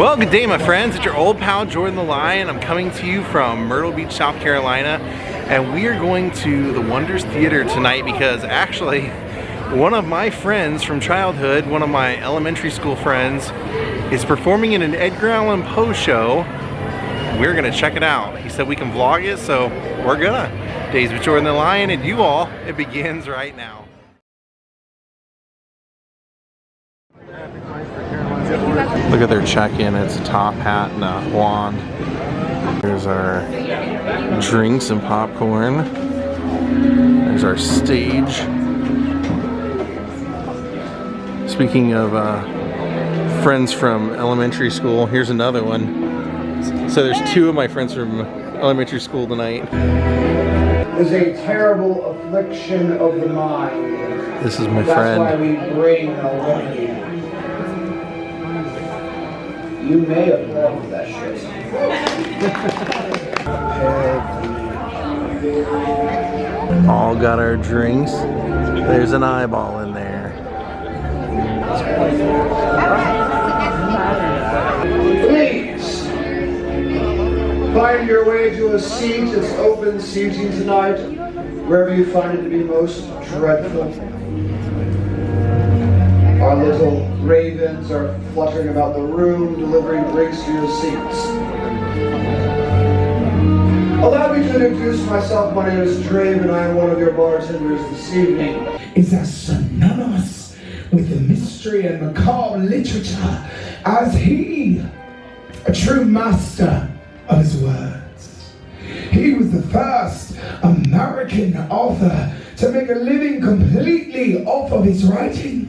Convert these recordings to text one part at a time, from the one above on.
Well, good day, my friends. It's your old pal Jordan the Lion. I'm coming to you from Myrtle Beach, South Carolina, and we are going to the Wonders Theater tonight because actually one of my friends from childhood, one of my elementary school friends, is performing in an Edgar Allan Poe show. We're gonna check it out. He said we can vlog it, so we're gonna. Daze with Jordan the Lion and you all, it begins right now. Look at their check-in. It's a top hat and a wand. Here's our drinks and popcorn. There's our stage. Speaking of friends from elementary school, here's another one. So there's two of my friends from elementary school tonight. Is a terrible affliction of the mind. This is my friend. That's why we bring away. You may have loved that shit. All got our drinks. There's an eyeball in there. Please find your way to a seat. It's open seating tonight, wherever you find it to be most dreadful. Our little ravens are fluttering about the room, delivering drinks to your seats. Allow me to introduce myself. My name is Drave, and I am one of your bartenders this evening. Is as synonymous with the mystery and macabre literature as he, a true master of his words. He was the first American author to make a living completely off of his writing.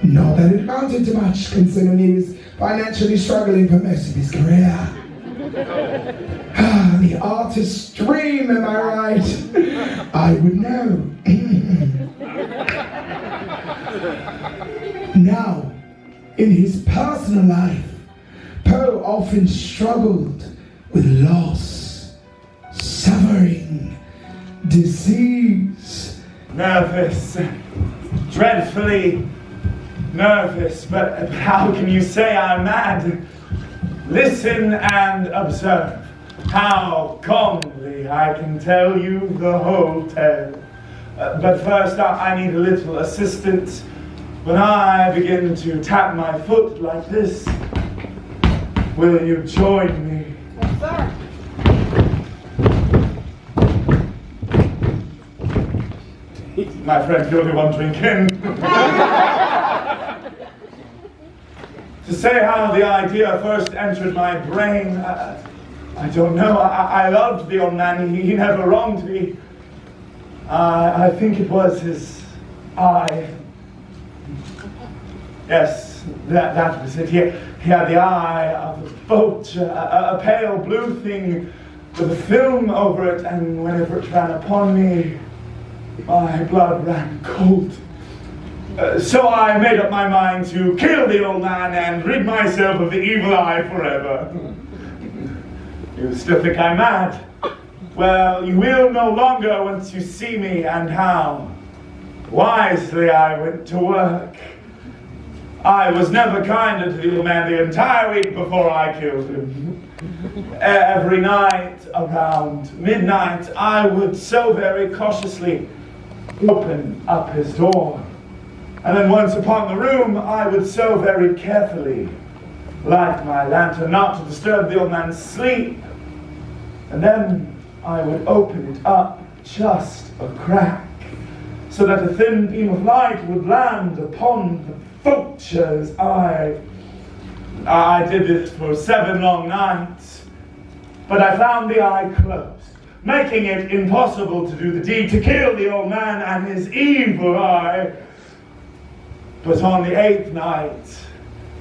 Not that it amounted to much, considering he was financially struggling for most of his career. The artist's dream, am I right? I would know. Now, in his personal life, Poe often struggled with loss, suffering, disease. Nervous, dreadfully nervous, but how can you say I'm mad? Listen and observe how calmly I can tell you the whole tale. But first I need a little assistance. When I begin to tap my foot like this, will you join me? Yes, sir. My friend, you're the one drinking. To say how the idea first entered my brain, I don't know. I loved the old man. He never wronged me. I think it was his eye. Yes, that was it. He had the eye of a boat, a pale blue thing with a film over it, and whenever it ran upon me, my blood ran cold. So I made up my mind to kill the old man and rid myself of the evil eye forever. You still think I'm mad? Well, you will no longer once you see me and how wisely I went to work. I was never kinder to the old man the entire week before I killed him. Every night around midnight, I would so very cautiously open up his door. And then once upon the room, I would so very carefully light my lantern not to disturb the old man's sleep. And then I would open it up just a crack, so that a thin beam of light would land upon the vulture's eye. I did this for 7 long nights, but I found the eye closed, making it impossible to do the deed, to kill the old man and his evil eye. But on the 8th night,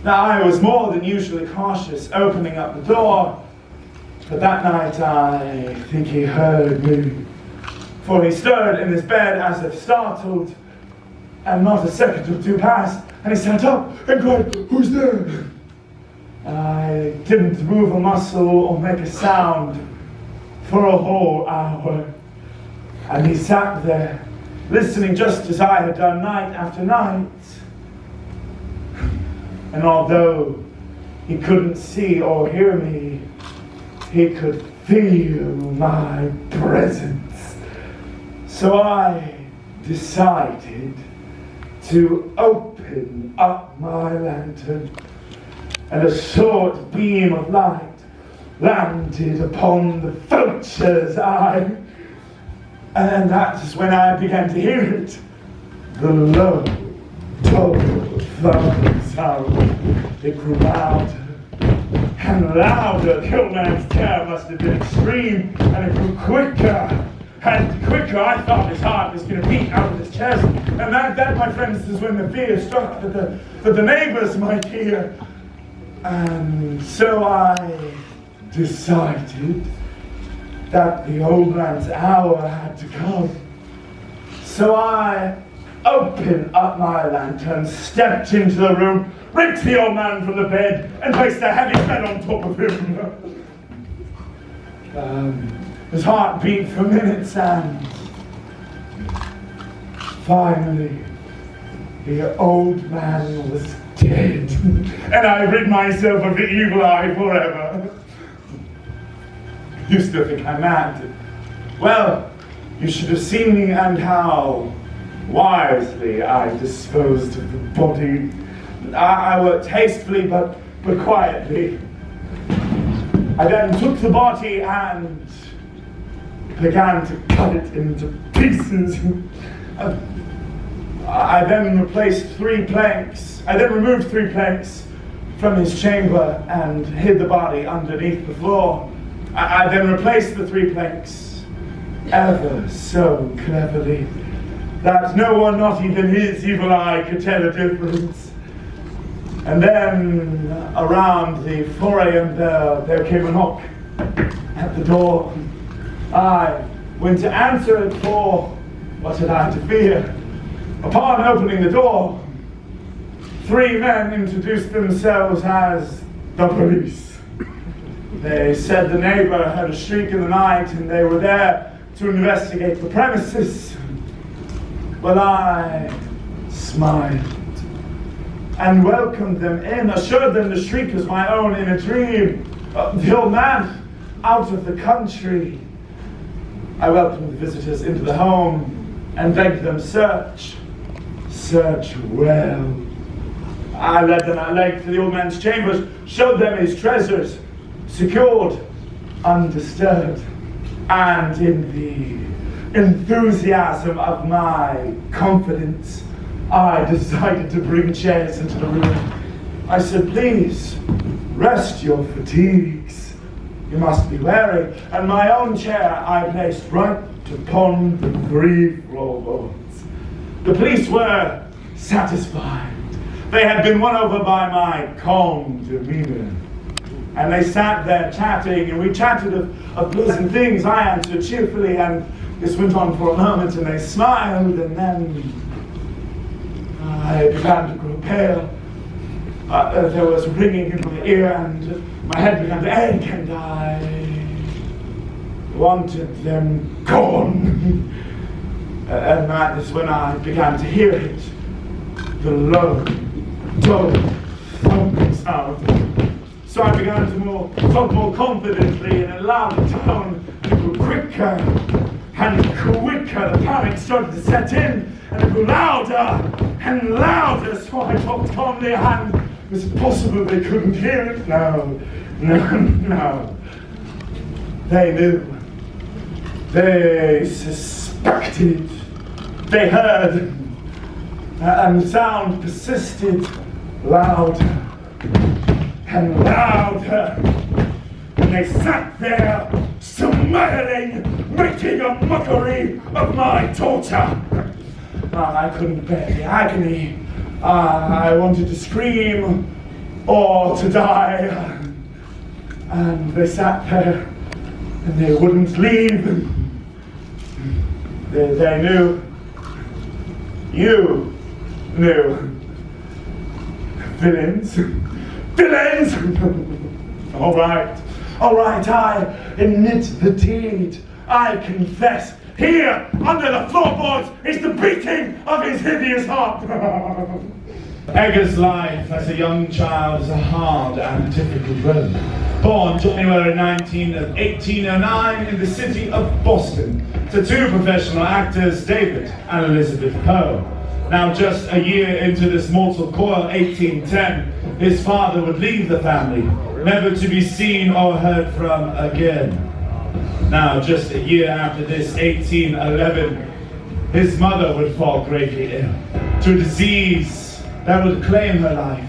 now I was more than usually cautious, opening up the door. But that night I think he heard me, for he stirred in his bed as if startled, and not a second or two passed, and he sat up and cried, "Who's there?" I didn't move a muscle or make a sound for a whole hour, and he sat there, listening just as I had done night after night. And although He couldn't see or hear me. He could feel my presence. So I decided to open up my lantern, and a short beam of light landed upon the vulture's eye. And that's when I began to hear it. The low, dull, thumping sound. It grew louder and louder. The old man's terror must have been extreme, and it grew quicker and quicker. I thought his heart was going to beat out of his chest. And that, my friends, is when the fear struck that the neighbors might hear. And so I decided that the old man's hour had to come. So I opened up my lantern, stepped into the room, ripped the old man from the bed, and placed a heavy bed on top of him. His heart beat for minutes, and finally, the old man was dead, and I rid myself of the evil eye forever. You still think I'm mad? Well, you should have seen me and how wisely I disposed of the body. I worked hastily but quietly. I then took the body and began to cut it into pieces. I then replaced 3 planks. I then removed 3 planks from his chamber and hid the body underneath the floor. I then replaced the 3 planks ever so cleverly that no one, not even his evil eye, could tell the difference. And then around the 4 a.m. bell, there came a knock at the door. I went to answer it, for what had I to fear? Upon opening the door, 3 men introduced themselves as the police. They said the neighbor had a shriek in the night and they were there to investigate the premises. Well, I smiled and welcomed them in, assured them the shriek was my own in a dream. The old man out of the country. I welcomed the visitors into the home and begged them search well. I led them at length to the old man's chambers, showed them his treasures, secured, undisturbed, and in the enthusiasm of my confidence, I decided to bring chairs into the room. I said, please, rest your fatigues. You must be weary. And my own chair I placed right upon the 3 floorboards. The police were satisfied. They had been won over by my calm demeanor. And they sat there chatting, and we chatted of pleasant things. I answered cheerfully, and this went on for a moment, and they smiled, and then I began to grow pale. There was ringing in my ear, and my head began to ache, and I wanted them gone. And that is when I began to hear it, the low, dull, thumping sound. So I began to talk more confidently in a louder tone, and it grew quicker and quicker. The panic started to set in, and it grew louder and louder. So I talked calmly, and was it possible they couldn't hear it? No. They knew. They suspected. They heard. And the sound persisted louder and louder, and they sat there smiling, making a mockery of my torture. I couldn't bear the agony. I wanted to scream or to die, and they sat there and they wouldn't leave. They knew. You knew. Villains. All right, I admit the deed. I confess. Here, under the floorboards, is the beating of his hideous heart. Edgar's life as a young child is a hard and difficult road. Born January 1809 in the city of Boston to two professional actors, David and Elizabeth Poe. Now just a year into this mortal coil, 1810, his father would leave the family, never to be seen or heard from again. Now just a year after this, 1811, his mother would fall gravely ill to a disease that would claim her life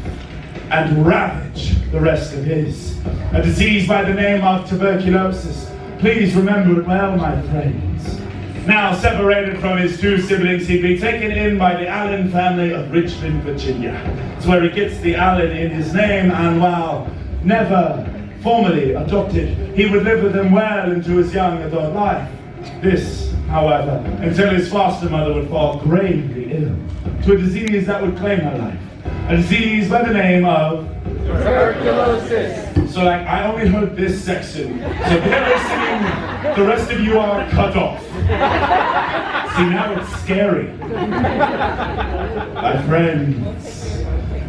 and ravage the rest of his. A disease by the name of tuberculosis. Please remember it well, my friends. Now separated from his two siblings, he'd be taken in by the Allen family of Richmond, Virginia. It's where he gets the Allen in his name, and while never formally adopted, he would live with them well into his young adult life. This, however, until his foster mother would fall gravely ill to a disease that would claim her life. A disease by the name of tuberculosis. So like, I only heard this section. So if you're listening, the rest of you are cut off. See, now it's scary. My friends,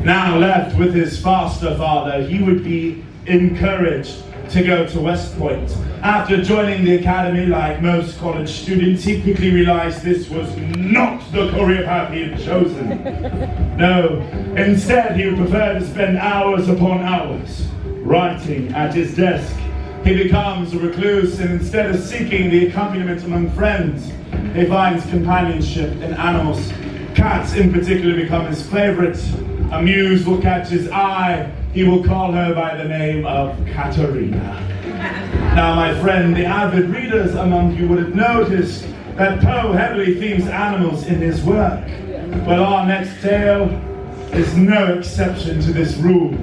now left with his foster father, he would be encouraged to go to West Point. After joining the academy, like most college students, he quickly realized this was not the career path he had chosen. No, instead he would prefer to spend hours upon hours writing at his desk. He becomes a recluse, and instead of seeking the accompaniment among friends, he finds companionship in animals. Cats in particular become his favorite. A muse will catch his eye. He will call her by the name of Katerina. Now, my friend, the avid readers among you would have noticed that Poe heavily themes animals in his work. Well, our next tale is no exception to this rule.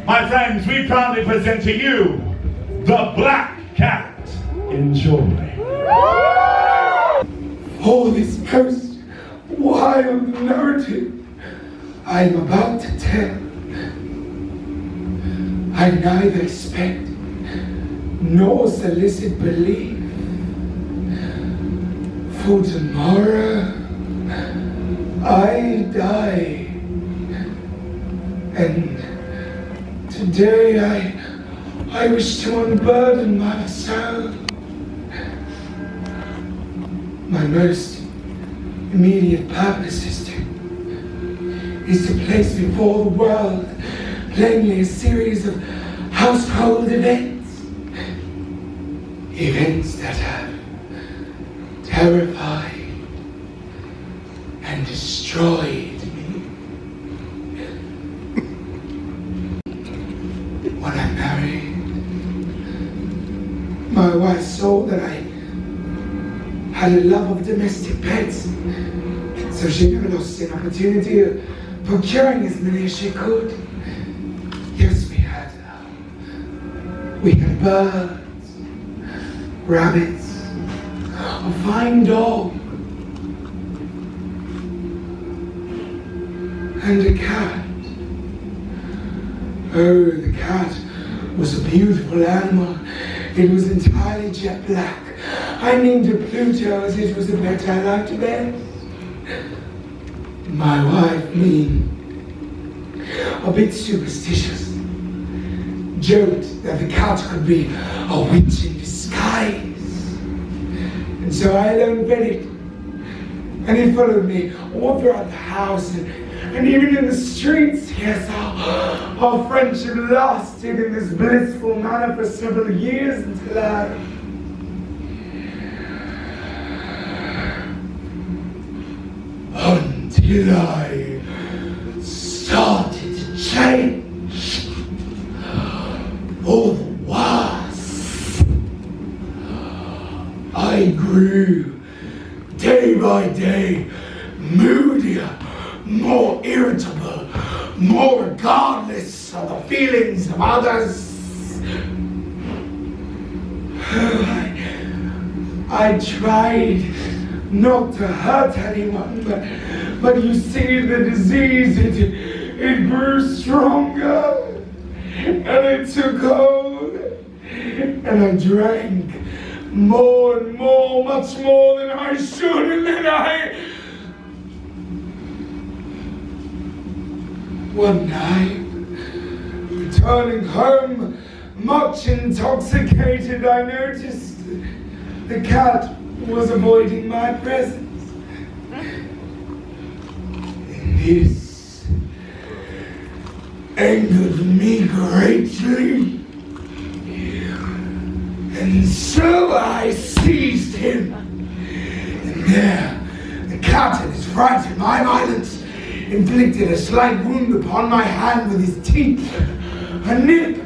My friends, we proudly present to you The Black Cat. Enjoy. All this most wild narrative I am about to tell, I neither expect nor solicit belief. For tomorrow I die, and today I wish to unburden my soul. My most immediate purpose is to place before the world plainly a series of household events that have terrified and destroyed me. When I married, my wife saw that I had a love of domestic pets, so she never lost an opportunity of procuring as many as she could. Yes, we had birds, rabbits, a fine dog, and a cat. Oh, the cat was a beautiful animal. It was entirely jet black. I named it Pluto, as it was the pet I liked best. My wife, me, a bit superstitious, joked that the cat could be a witch in disguise. And so I alone fed it. And he followed me all throughout the house and even in the streets. Yes, our friendship lasted in this blissful manner for several years until I started to change for the worse. I grew day by day moodier, more irritable, more regardless of the feelings of others. I tried not to hurt anyone, but you see, the disease, it grew stronger, and it took hold, and I drank more and more, much more than I should, and then One night, returning home, much intoxicated, I noticed the cat was avoiding my presence. And this angered me greatly. And so I seized him. And there, the cat in his fright and my violence inflicted a slight wound upon my hand with his teeth. A nip.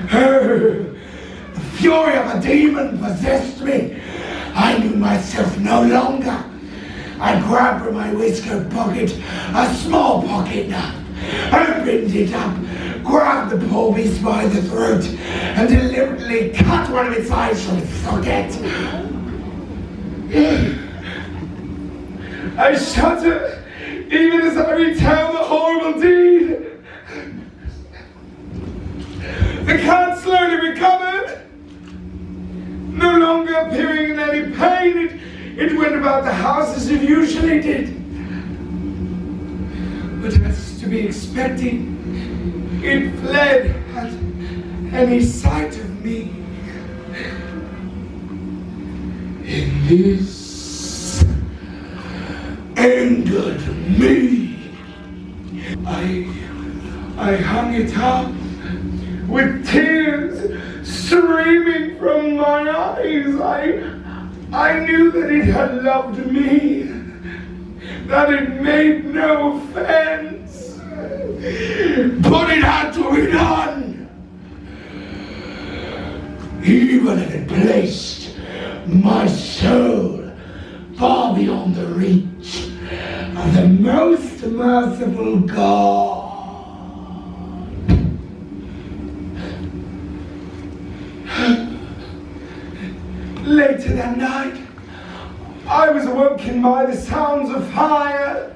The fury of a demon possessed me. I knew myself no longer. I grabbed from my waistcoat pocket a small pocket knife, opened it up, grabbed the poor beast by the throat, and deliberately cut one of its eyes from its socket. I shudder even as I retell the horrible deed. The cat slowly recovered, no longer appearing in any pain. It went about the house as it usually did. But as to be expected, it fled at any sight of me. And this angered me. I hung it up with tears streaming from my eyes. I knew that it had loved me, that it made no offense, but it had to be done. Even if it placed my soul far beyond the reach of the most merciful God. Later that night, I was awoken by the sounds of fire.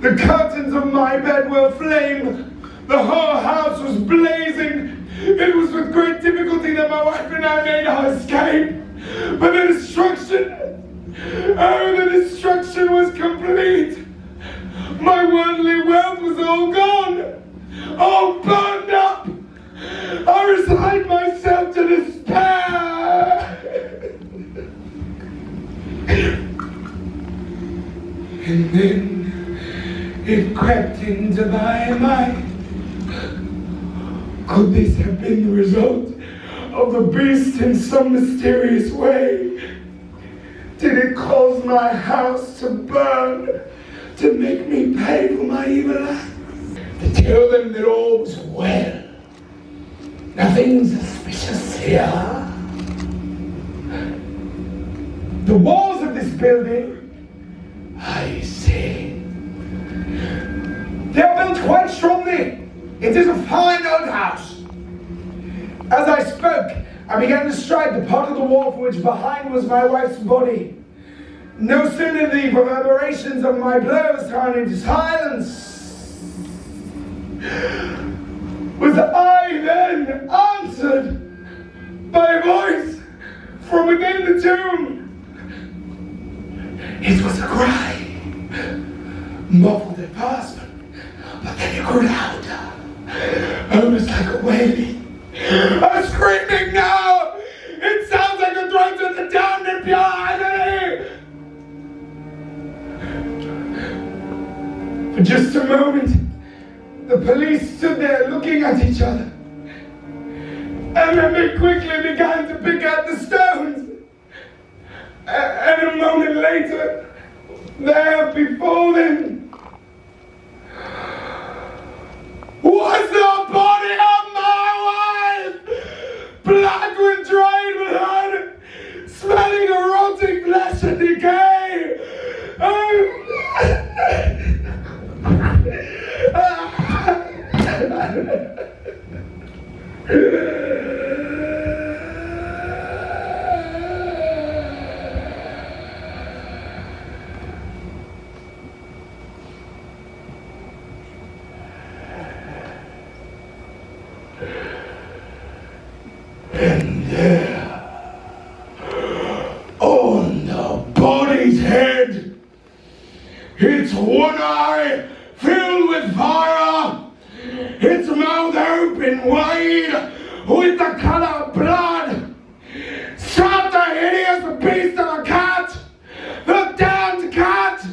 The curtains of my bed were aflame. The whole house was blazing. It was with great difficulty that my wife and I made our escape. But the destruction was complete. My worldly wealth was all gone, all burned up. I resigned myself to despair. And then it crept into my mind. Could this have been the result of the beast in some mysterious way? Did it cause my house to burn to make me pay for my evil acts? To tell them that all was well. Nothing suspicious here. The walls of this building, I see, they are built quite strongly. It is a fine old house. As I spoke, I began to strike the part of the wall for which behind was my wife's body. No sooner the reverberations of my blows turned into silence, was I then answered by a voice from within the tomb. It was a cry, muffled at first, but then it grew louder, almost like a wailing. I'm screaming now! It sounds like the throats of the damned in pure agony! For just a moment, the police stood there looking at each other. And then they quickly began to pick out the stones. And a moment later, there before them was the body of my wife, black with dried blood, smelling of rotting flesh and decay. And there, on the body's head, its one eye filled with fire, blade with the color of blood, struck the hideous beast of a cat, the damned cat,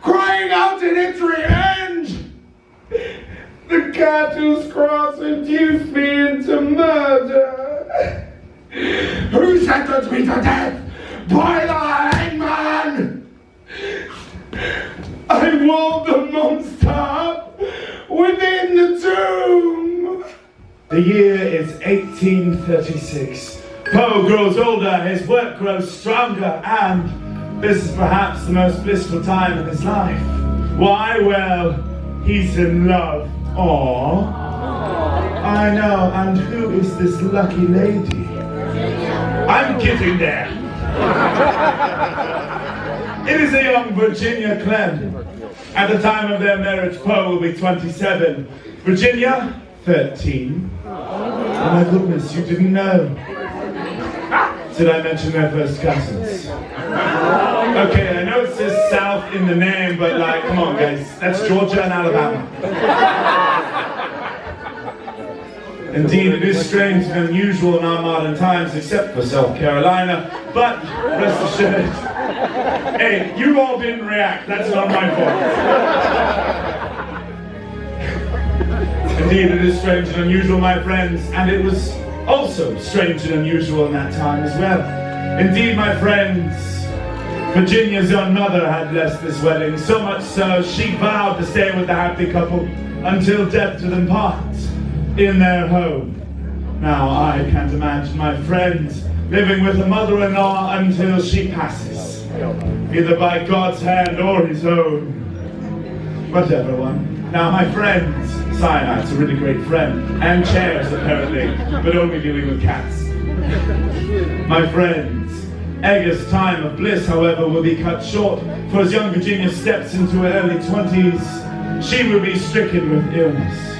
crying out in its revenge. The cat whose cross induced me into murder, who sentenced me to death by the hangman. I walled the monster up within the tomb. The year is 1836. Poe grows older, his work grows stronger, and this is perhaps the most blissful time in his life. Why? Well, he's in love. Aww. I know, and who is this lucky lady? I'm getting there. It is a young Virginia Clem. At the time of their marriage, Poe will be 27. Virginia, 13. Oh my goodness, you didn't know. Did I mention their first cousins? Okay, I know it says South in the name, but like, come on guys, that's Georgia and Alabama. Indeed, it is strange and unusual in our modern times, except for South Carolina, but rest assured, hey, you all didn't react, that's not my fault. Indeed, it is strange and unusual, my friends, and it was also strange and unusual in that time as well. Indeed, my friends, Virginia's young mother had blessed this wedding, so much so she vowed to stay with the happy couple until death do them part in their home. Now, I can't imagine my friends living with a mother-in-law until she passes, either by God's hand or his own. Whatever one. Now, my friends, cyanide's a really great friend, and chairs apparently, but only dealing with cats. My friends, EDGAR's time of bliss, however, will be cut short, for as young Virginia steps into her early 20s, she will be stricken with illness.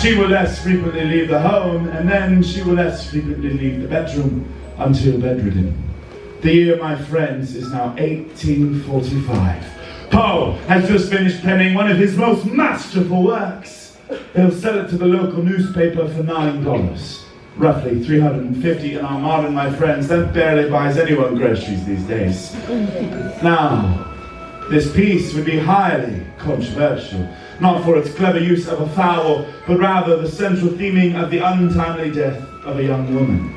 She will less frequently leave the home, and then she will less frequently leave the bedroom until bedridden. The year, my friends, is now 1845. Poe has just finished penning one of his most masterful works. He'll sell it to the local newspaper for $9. Roughly $350 in our modern, my friends. That barely buys anyone groceries these days. Now, this piece would be highly controversial, not for its clever use of a fowl, but rather the central theming of the untimely death of a young woman.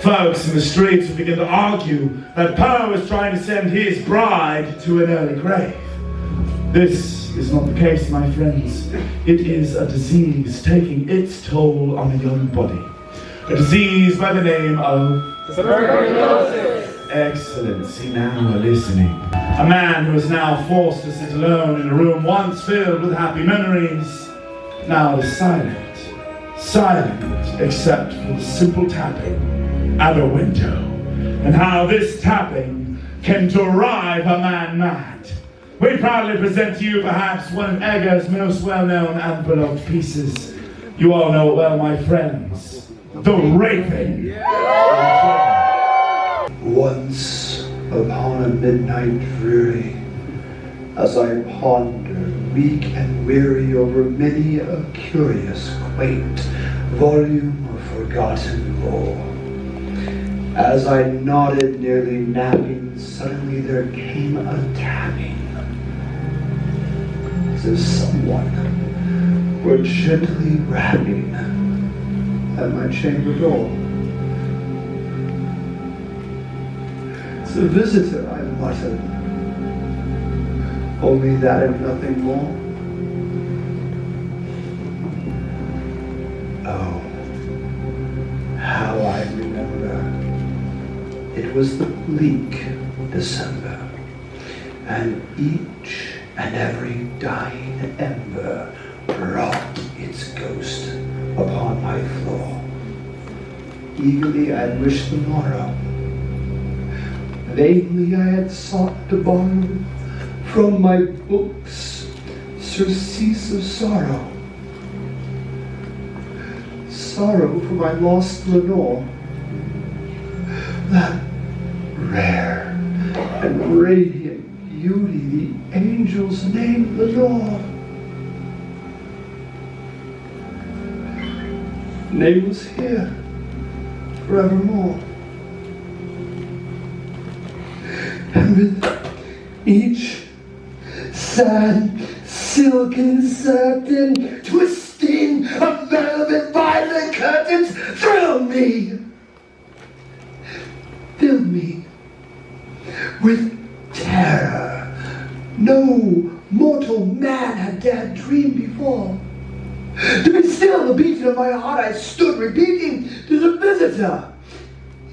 Folks in the streets would begin to argue that Poe is trying to send his bride to an early grave. This is not the case, my friends. It is a disease taking its toll on a young body. A disease by the name of tuberculosis. Excellency, now listening. A man who is now forced to sit alone in a room once filled with happy memories, now is silent. Silent, except for the simple tapping at a window. And how this tapping can drive a man mad. We proudly present to you perhaps one of EDGAR's most well-known and beloved pieces. You all know it well, my friends. The Raping. Once upon a midnight dreary, as I ponder, weak and weary, over many a curious, quaint volume of forgotten lore. As I nodded, nearly napping, suddenly there came a tapping, as if someone were gently rapping at my chamber door. It's a visitor, I muttered. Only that and nothing more. Oh, how I remember. It was the bleak December, and each and every dying ember brought its ghost upon my floor. Eagerly I had wished the morrow. Vainly I had sought to borrow from my books surcease of sorrow. Sorrow for my lost Lenore, that rare and radiant beauty the angels named Lenore. nameless here forevermore. And with each sad, silken serpent, twisting of velvet violet curtains, thrill me, fill me with terror no mortal man had dared dream before. To be still the beating of my heart I stood repeating, "'Tis a visitor,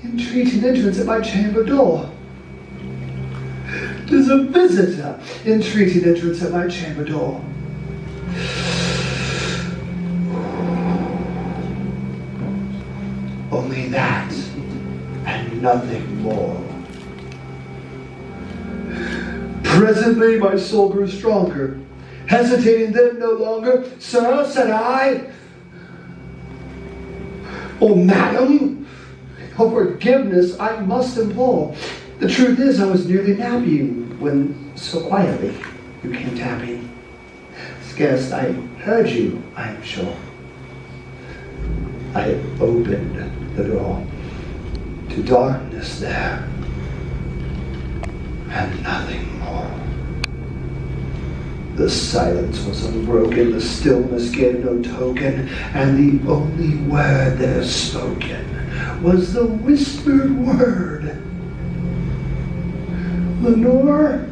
entreating entrance at my chamber door. 'Tis a visitor, entreating entrance at my chamber door." Only that, and nothing more. Presently my soul grew stronger, hesitating then no longer. "Sir," said I, "or madam, your forgiveness I must implore. The truth is I was nearly napping when so quietly you came tapping. Scarce I heard you, I am sure. I opened the door to darkness there, and nothing more. The silence was unbroken, the stillness gave no token, and the only word there spoken was the whispered word, "Lenore,"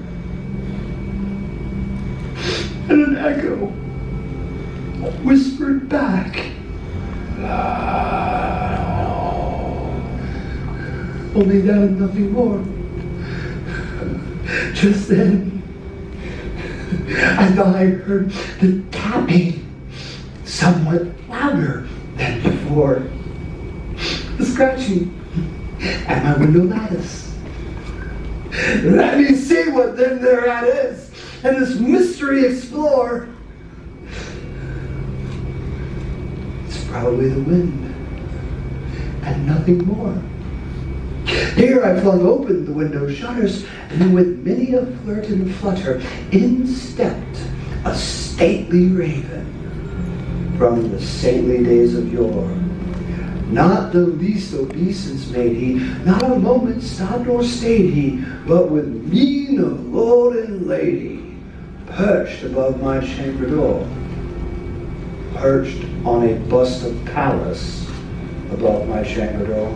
and an echo whispered back, only that and nothing more. Just then, I thought I heard the tapping somewhat louder than before, the scratching at my window lattice. Let me see what then thereat is, and this mystery explore. It's probably the wind, and nothing more. Here I flung open the window shutters, and with many a flirt and flutter, in stepped a stately raven from the saintly days of yore. Not the least obeisance made he, not a moment stopped nor stayed he, but with mien of lord and lady, perched above my chamber door, perched on a bust of Pallas above my chamber door,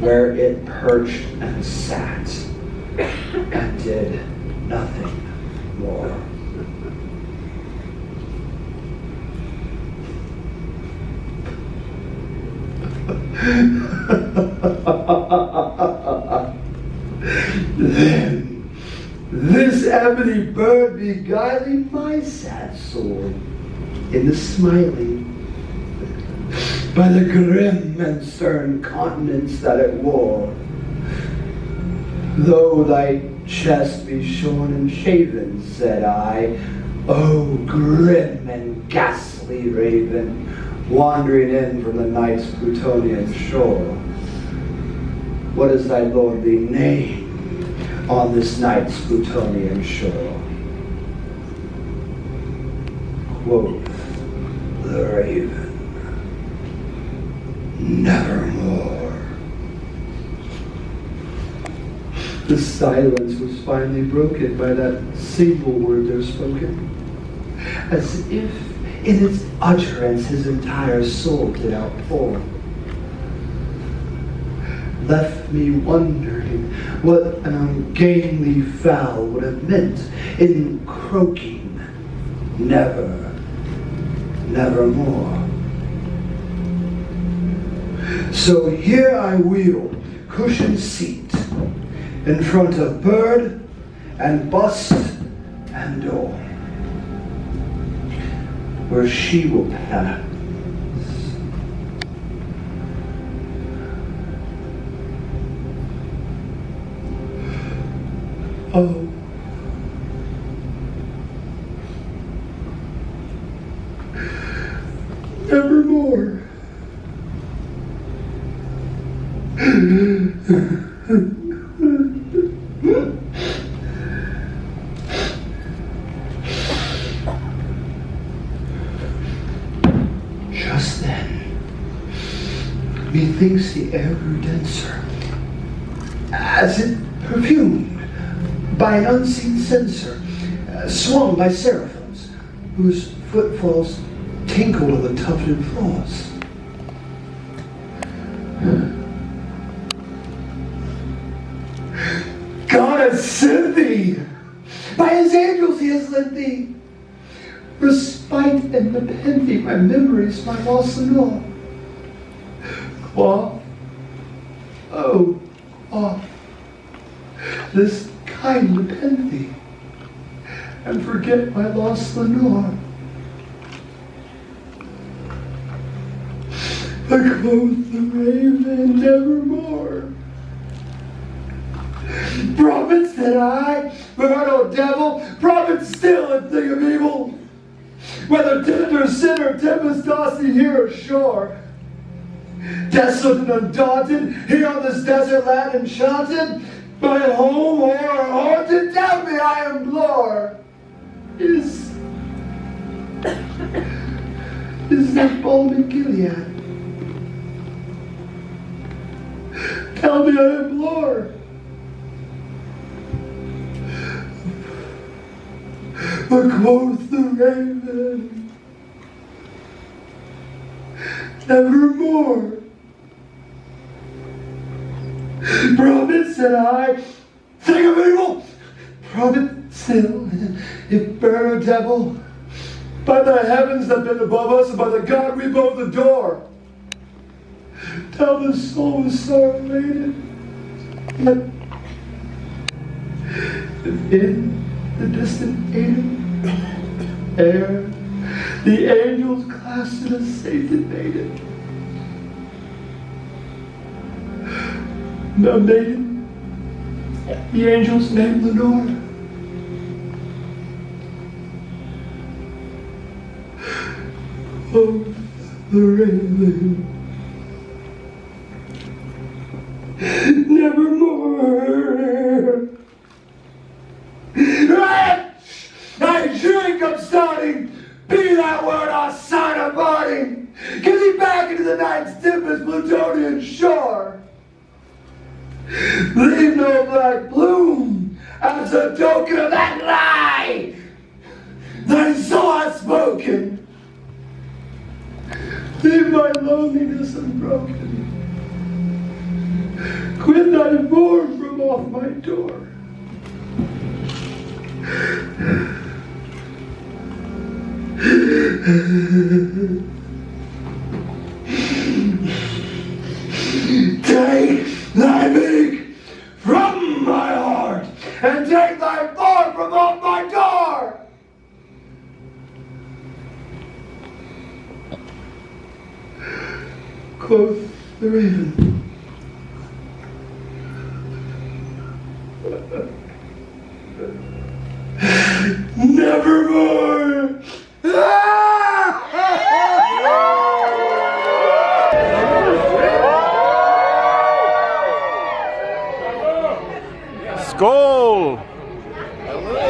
where it perched and sat, and did nothing more. Then this ebony bird beguiling my sad soul in the smiling by the grim and stern countenance that it wore. "Though thy chest be shorn and shaven," said I, "O grim and ghastly raven, wandering in from the night's Plutonian shore, what is thy lordly name on this night's Plutonian shore?" Quoth the raven, "Nevermore." The silence was finally broken by that single word there spoken, as if in its utterance his entire soul did outpour. Left me wondering what an ungainly fowl would have meant in croaking, "Never, nevermore." So here I wheel, cushioned seat, in front of bird and bust and door, where she will pass. Oh, nevermore. Just then, methinks the air grew denser, as if perfumed by an unseen censer, swung by seraphims, whose footfalls tinkled on the tufted floors. God has sent thee! By his angels he has led thee! Respite and repent thee, my memories, my lost and all. Qua? Oh, qua? This kind repent thee, and forget my lost Lenore. I quoth the raven nevermore. Prophet, said I, without no devil, prophet still and thing of evil. Whether tender sin or tempest tossing here ashore, desolate and undaunted, here on this desert land enchanted, by home or haunted, tell me, I implore, is that balm in Gilead? Tell me, I implore. But quoth the raven, nevermore. Prophet, said I, thing of evil, prophet still, if burn a devil, by the heavens that bend above us, and by the God we both adore. Tell the soul is sorrow laden, yet in the distant Eden air, the angels clasped in a sainted maiden. The maiden, the angels named Lenore. Oh, the raven, nevermore. Wretch, thy drink of starting, be that word our sign of parting. Get thee back into the night's tempest, Plutonian shore. Leave no black plume as a token of that lie thy soul has spoken. Leave my loneliness unbroken. Quit thy form from off my door. Take thy beak from my heart, and take thy form from off my door. Quoth the raven, nevermore. Skål!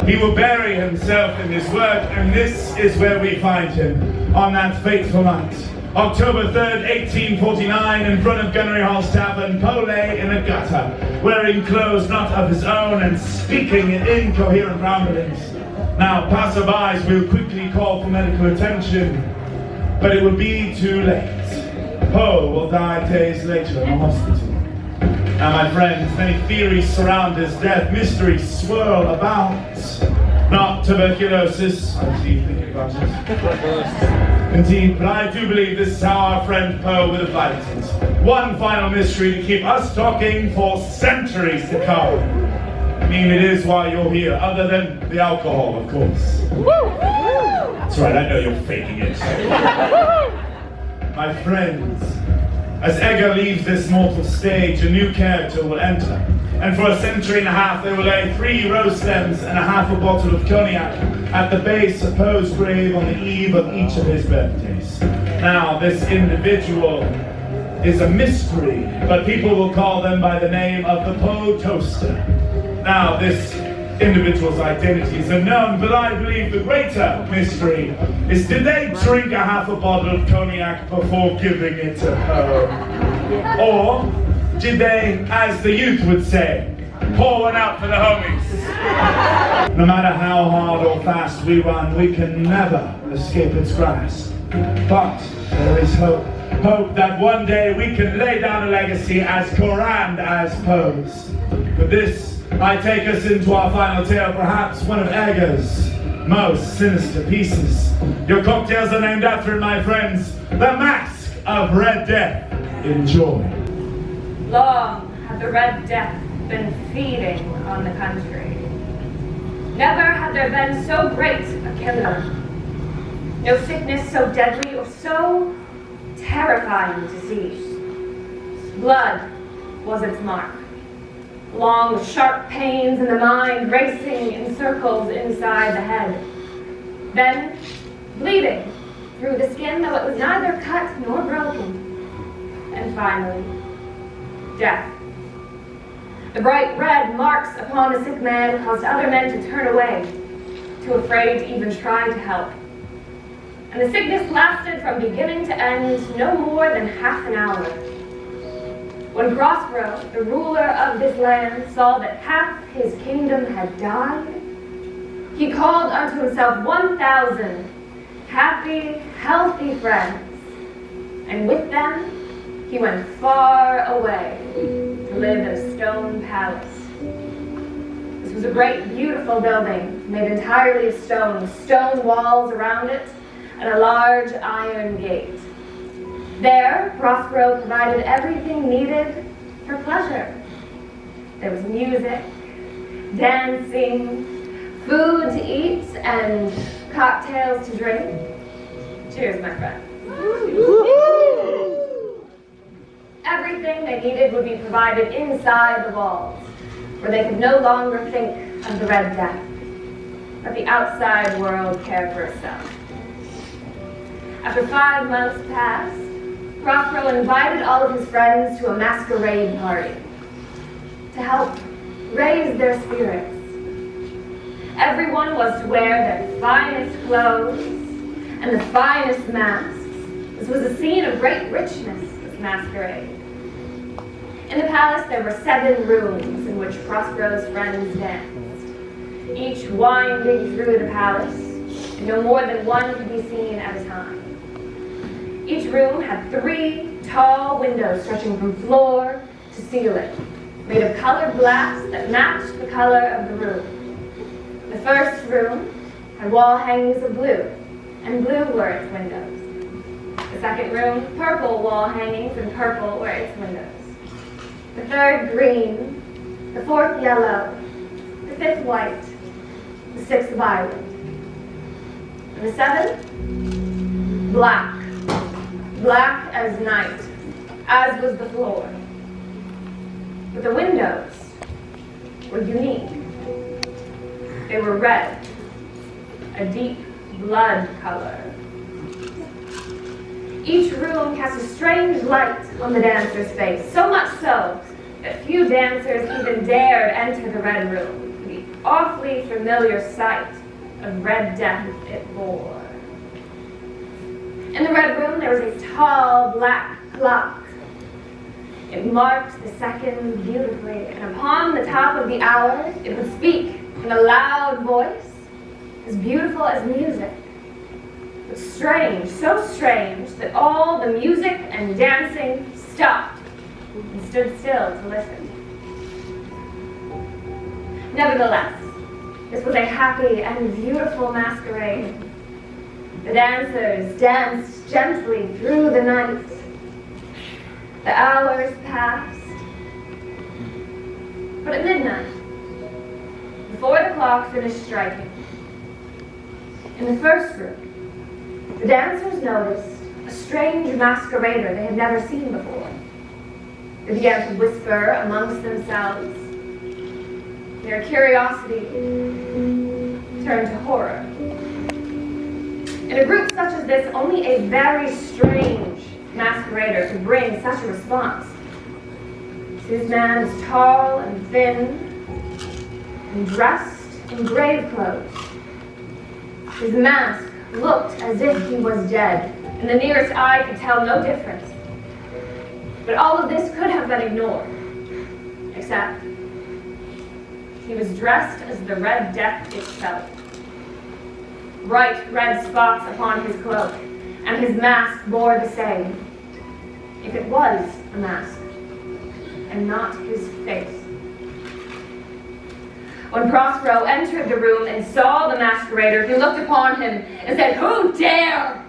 He will bury himself in his work, and this is where we find him on that fateful night. October 3rd, 1849, in front of Gunnery Hall's Tavern, Poe lay in a gutter, wearing clothes not of his own and speaking in incoherent ramblings. Now, passerbys will quickly call for medical attention, but it will be too late. Poe will die days later in a hospital. Now, my friends, many theories surround his death. Mysteries swirl about. Not tuberculosis. I see you thinking about it. Indeed, but I do believe this is how our friend Poe would have liked it. One final mystery to keep us talking for centuries to come. I mean, it is why you're here, other than the alcohol, of course. That's right, I know you're faking it. My friends, as EDGAR leaves this mortal stage, a new character will enter. And for a century and a half, they will lay 3 rose stems and a half a bottle of cognac at the base of Poe's grave on the eve of each of his birthdays. Now, this individual is a mystery, but people will call them by the name of the Poe Toaster. Now, this individual's identity is unknown, but I believe the greater mystery is, did they drink a half a bottle of cognac before giving it to Poe? Or did they, as the youth would say, pour one out for the homies? No matter how hard or fast we run, we can never escape its grasp. But there is hope. Hope that one day we can lay down a legacy as grand as Poe's. With this, I take us into our final tale, perhaps one of EDGAR's most sinister pieces. Your cocktails are named after it, my friends. The Mask of Red Death. Enjoy. Long had the Red Death been feeding on the country. Never had there been so great a killer. No sickness so deadly or so terrifying to see. Blood was its mark, along with sharp pains in the mind racing in circles inside the head. Then, bleeding through the skin, though it was neither cut nor broken. And finally, death. The bright red marks upon the sick man caused other men to turn away, too afraid to even try to help. And the sickness lasted from beginning to end no more than half an hour. When Prospero, the ruler of this land, saw that half his kingdom had died, he called unto himself 1,000 happy, healthy friends, and with them he went far away to live in a stone palace. This was a great, beautiful building made entirely of stone, with stone walls around it and a large iron gate. There, Prospero provided everything needed for pleasure. There was music, dancing, food to eat, and cocktails to drink. Cheers, my friend. Everything they needed would be provided inside the walls, where they could no longer think of the Red Death. Let the outside world care for itself. After 5 months passed, Prospero invited all of his friends to a masquerade party to help raise their spirits. Everyone was to wear their finest clothes and the finest masks. This was a scene of great richness, this masquerade. In the palace there were 7 rooms in which Prospero's friends danced, each winding through the palace, and no more than one could be seen at a time. Each room had 3 tall windows stretching from floor to ceiling, made of colored glass that matched the color of the room. The first room had wall hangings of blue, and blue were its windows. The second room, purple wall hangings, and purple were its windows. The third, green. The fourth, yellow. The fifth, white. The sixth, violet. And the seventh, black. Black as night, as was the floor. But the windows were unique. They were red, a deep blood color. Each room cast a strange light on the dancer's face, so much so that few dancers even dared enter the red room, for the awfully familiar sight of red death it bore. In the red room, there was a tall black clock. It marked the seconds beautifully, and upon the top of the hour, it would speak in a loud voice, as beautiful as music. But strange, so strange, that all the music and dancing stopped and stood still to listen. Nevertheless, this was a happy and beautiful masquerade. The dancers danced gently through the night. The hours passed. But at midnight, before the clock finished striking, in the first room, the dancers noticed a strange masquerader they had never seen before. They began to whisper amongst themselves. Their curiosity turned to horror. In a group such as this, only a very strange masquerader could bring such a response. This man was tall and thin and dressed in grave clothes. His mask looked as if he was dead, and the nearest eye could tell no difference. But all of this could have been ignored, except he was dressed as the Red Death itself. Bright red spots upon his cloak, and his mask bore the same, if it was a mask, and not his face. When Prospero entered the room and saw the masquerader, he looked upon him and said, "Who dare?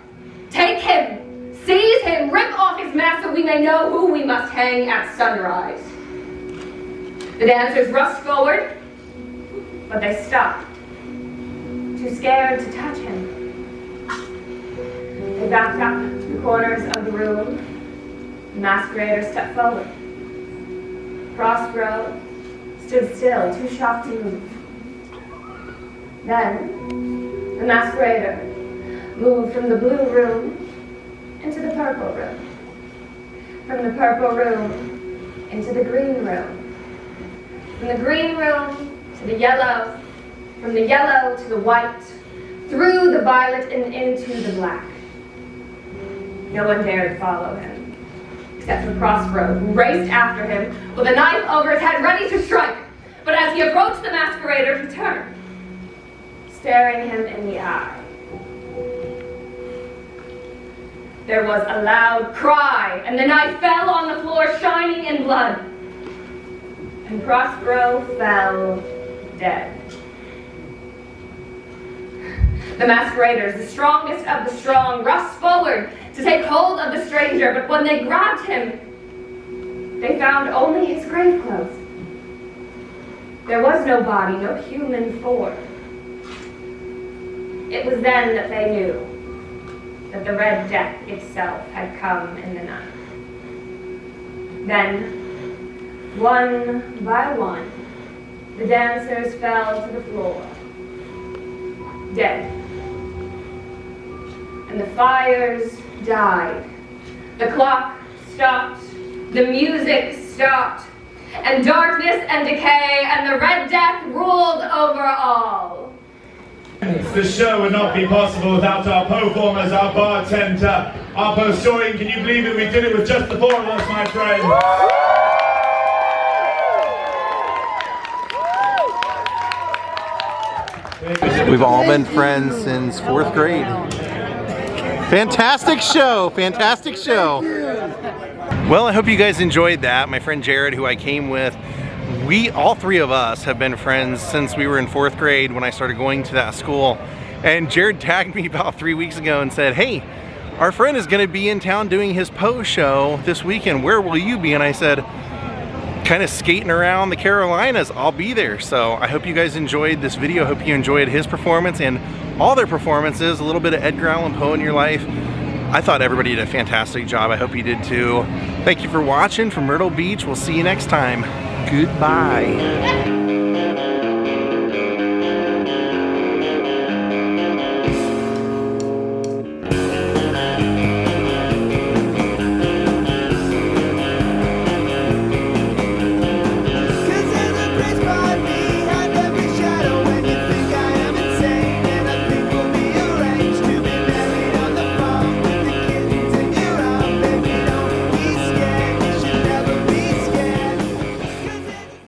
Take him, seize him, rip off his mask so we may know who we must hang at sunrise." The dancers rushed forward, but they stopped, too scared to touch him. They backed up to the corners of the room. The masquerader stepped forward. Prospero stood still, too shocked to move. Then, the masquerader moved from the blue room into the purple room. From the purple room into the green room. From the green room to the yellow. From the yellow to the white. Through the violet and into the black. No one dared follow him, except for Prospero, who raced after him with a knife over his head, ready to strike. But as he approached the masquerader, he turned, staring him in the eye. There was a loud cry, and the knife fell on the floor, shining in blood. And Prospero fell dead. The masqueraders, the strongest of the strong, rushed forward to take hold of the stranger, but when they grabbed him, they found only his grave clothes. There was no body, no human form. It was then that they knew that the Red Death itself had come in the night. Then, one by one, the dancers fell to the floor, dead. And the fires died. The clock stopped. The music stopped. And darkness and decay and the Red Death ruled over all. This show would not be possible without our performers, our bartender, our historian. Can you believe it? We did it with just the four of us, my friend. We've all been friends since 4th grade. Fantastic show, fantastic show. Well, I hope you guys enjoyed that. My friend Jared, who I came with, all three of us have been friends since we were in 4th grade when I started going to that school. And Jared tagged me about 3 weeks ago and said, "Hey, our friend is gonna be in town doing his Poe show this weekend. Where will you be?" And I said, kind of skating around the Carolinas, I'll be there. So I hope you guys enjoyed this video. I hope you enjoyed his performance and all their performances, a little bit of Edgar Allan Poe in your life. I thought everybody did a fantastic job. I hope you did too. Thank you for watching from Myrtle Beach. We'll see you next time. Goodbye.